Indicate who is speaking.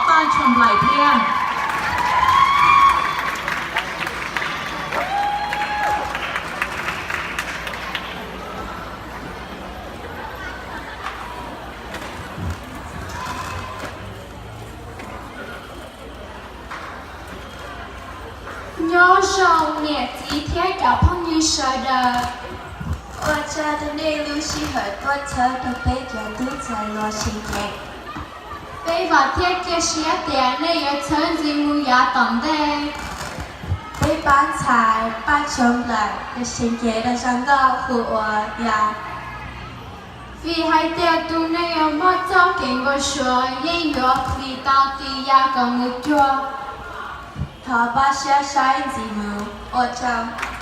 Speaker 1: 翻ชมไหลเพื่อน
Speaker 2: nhớ sầu nhẹ tí thế cả phong như sợ đời
Speaker 3: 我家的内陆是很多车都被卷土在落心间。
Speaker 2: 被把贴给些点那也曾经无牙等的
Speaker 3: 被搬柴搬穷来的心结的上高和我呀，
Speaker 2: vì hai tia tu này ở mất cháu kinh của sửa yên yok vì tao tì ya còn ngực chua
Speaker 3: 他把下山字母我唱。